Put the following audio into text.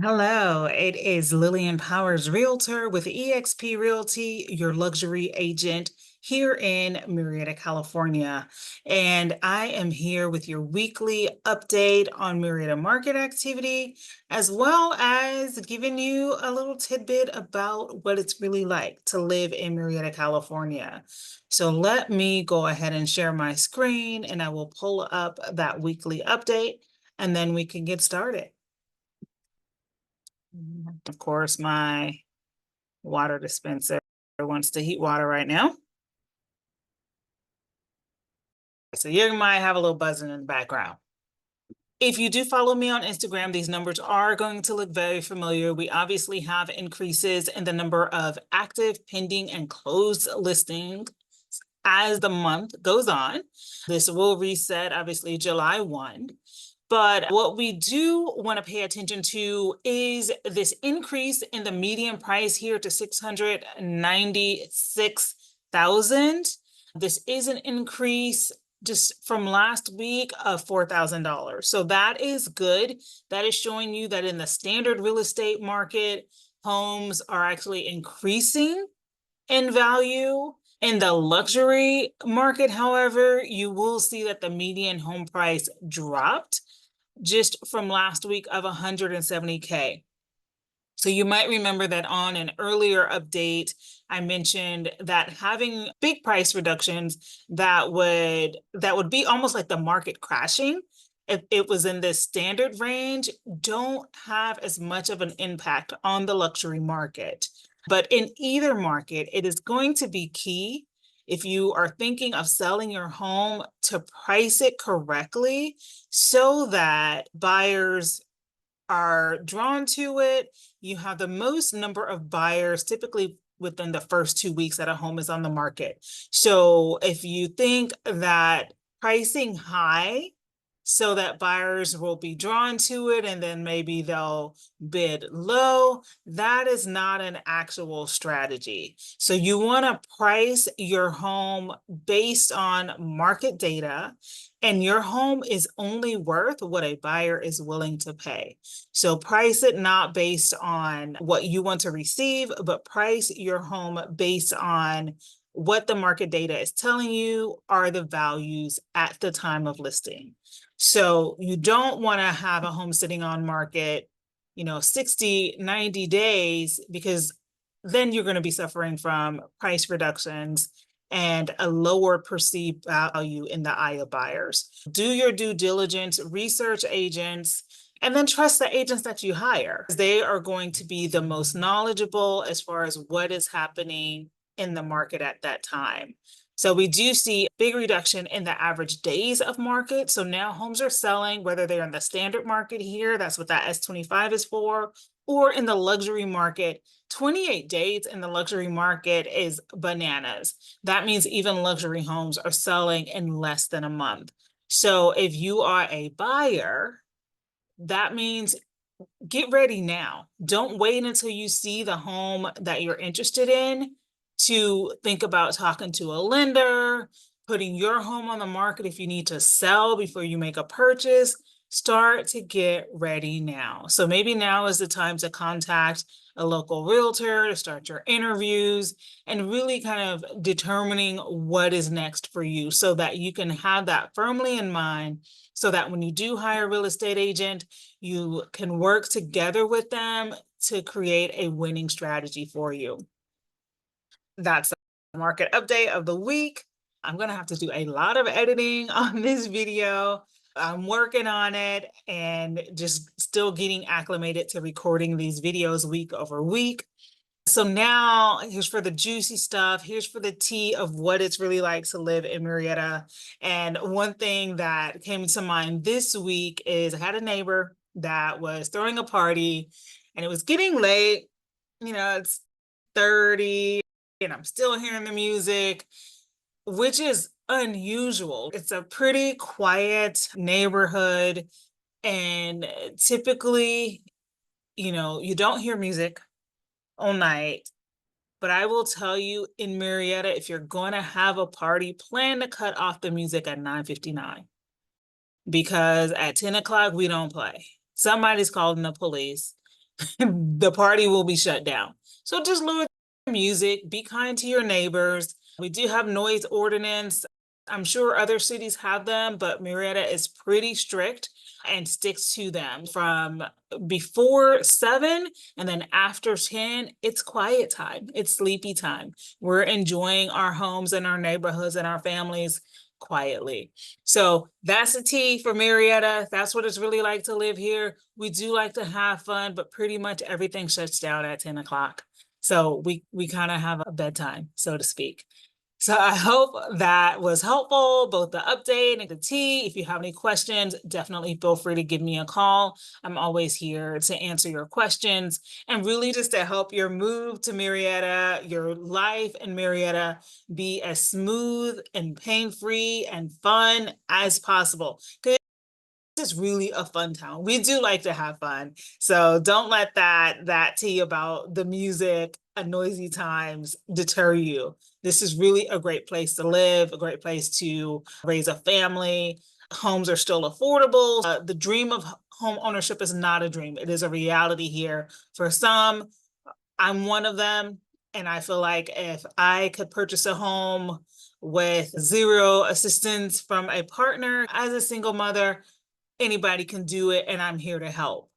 Hello, it is Lillian Powers, Realtor with eXp Realty, your luxury agent here in Murrieta, California. And I am here with your weekly update on Murrieta market activity, as well as giving you a little tidbit about what it's really like to live in Murrieta, California. So let me go ahead and share my screen and I will pull up that weekly update and then we can get started. Of course, my water dispenser wants to heat water right now. So you might have a little buzzing in the background. If you do follow me on Instagram, these numbers are going to look very familiar. We obviously have increases in the number of active, pending, and closed listings as the month goes on. This will reset, obviously, July 1. But what we do want to pay attention to is this increase in the median price here to 696,000. This is an increase just from last week of $4,000. So that is good. That is showing you that in the standard real estate market, homes are actually increasing in value. In the luxury market, however, you will see that the median home price dropped just from last week of 170K. So you might remember that on an earlier update, I mentioned that having big price reductions that would be almost like the market crashing. If it was in this standard range, don't have as much of an impact on the luxury market. But in either market, it is going to be key if you are thinking of selling your home to price it correctly so that buyers are drawn to it. You have the most number of buyers typically within the first 2 weeks that a home is on the market. So if you think that pricing high so that buyers will be drawn to it and then maybe they'll bid low, that is not an actual strategy. So you want to price your home based on market data, and your home is only worth what a buyer is willing to pay. So price it not based on what you want to receive, but price your home based on what the market data is telling you are the values at the time of listing. So you don't want to have a home sitting on market, 60, 90 days, because then you're going to be suffering from price reductions and a lower perceived value in the eye of buyers. Do your due diligence, research agents, and then trust the agents that you hire. They are going to be the most knowledgeable as far as what is happening in the market at that time. So we do see a big reduction in the average days of market. So now homes are selling, whether they're in the standard market here, that's what that S25 is for, or in the luxury market. 28 days in the luxury market is bananas. That means even luxury homes are selling in less than a month. So if you are a buyer, that means get ready now. Don't wait until you see the home that you're interested in to think about talking to a lender, putting your home on the market if you need to sell before you make a purchase. Start to get ready now. So maybe now is the time to contact a local realtor, to start your interviews, and really kind of determining what is next for you so that you can have that firmly in mind, so that when you do hire a real estate agent, you can work together with them to create a winning strategy for you. That's the market update of the week. I'm going to have to do a lot of editing on this video. I'm working on it and just still getting acclimated to recording these videos week over week. So now here's for the juicy stuff. Here's for the tea of what it's really like to live in Murrieta. And one thing that came to mind this week is I had a neighbor that was throwing a party and it was getting late. It's 30 and I'm still hearing the music, which is unusual. It's a pretty quiet neighborhood. And typically, you don't hear music all night. But I will tell you, in Murrieta, if you're going to have a party, plan to cut off the music at 9:59. Because at 10 o'clock, we don't play. Somebody's calling the police. the party will be shut down. So just lower the music, be kind to your neighbors. We do have noise ordinance. I'm sure other cities have them, but Murrieta is pretty strict and sticks to them. From before 7 and then after 10, it's quiet time. It's sleepy time. We're enjoying our homes and our neighborhoods and our families quietly. So that's the T for Murrieta. That's what it's really like to live here. We do like to have fun, but pretty much everything shuts down at 10 o'clock. So we kind of have a bedtime, so to speak. So I hope that was helpful, both the update and the tea. If you have any questions, definitely feel free to give me a call. I'm always here to answer your questions and really just to help your move to Murrieta, your life in Murrieta be as smooth and pain-free and fun as possible. Is really a fun town. We do like to have fun. So don't let that tea about the music and noisy times deter you. This is really a great place to live, a great place to raise a family. Homes are still affordable. The dream of home ownership is not a dream. It is a reality here. For some, I'm one of them. And I feel like if I could purchase a home with zero assistance from a partner as a single mother, anybody can do it, and I'm here to help.